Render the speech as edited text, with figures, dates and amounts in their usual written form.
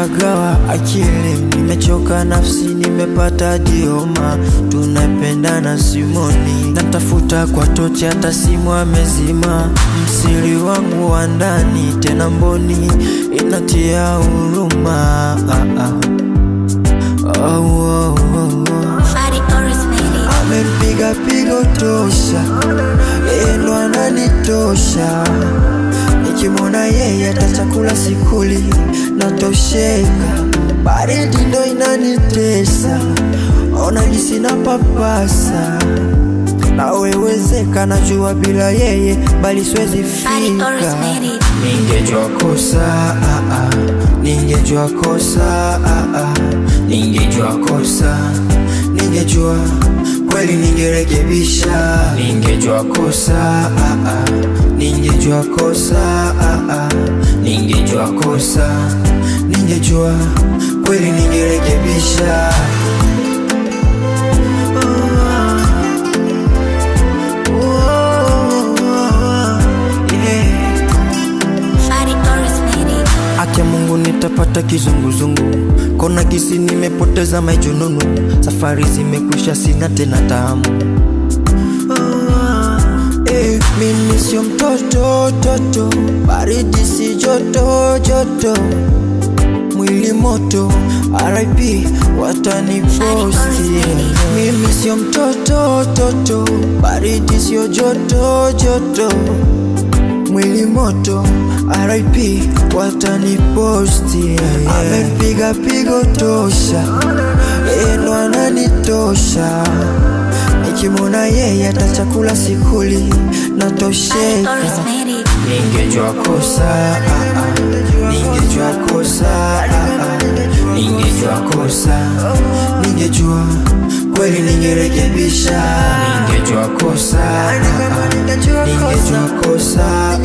nimepagawa akili, nimechoka nafsi, nimepata dioma. Tunapendana simoni, natafuta kwa tochi hata simu amezima. Msiri wangu wa ndani tena mboni, inatia huruma. Amempiga pigo tosha, yeye ndo ananitosha. Nikimwona yeye hata chakula sikuli, natosheka. Baridi ndo inanitesa, ona jinsi napapasa. Nawewezeka najua bila yeye, bali siwezi fika. Ningejua kosa, ningejua kosa, ningejua kosa, ningejua kweli ningerekebisha. Ningejua kosa, ningejua kosa, ningejua kosa, ningejua kweli ningerekebisha. Akia Mungu nitapata kizunguzungu, kona gisi nimepoteza maijununu. Safari zimekwisha sina tena tamu. Mimi sio mtoto toto, baridi si joto joto. Mwili moto, RIP wataniposti. Mimi sio mtoto toto, baridi sio joto joto. Mwili moto, RIP wataniposti. Amempiga pigo tosha, yeye ndo ananitosha. Nikimwona yeye hata chakula sikuli, natosheka. Ningejua kosa, ningejua kosa, ningejua kosa, ningejua kweli ningerekebisha. Ningejua kosa, ningejua kosa,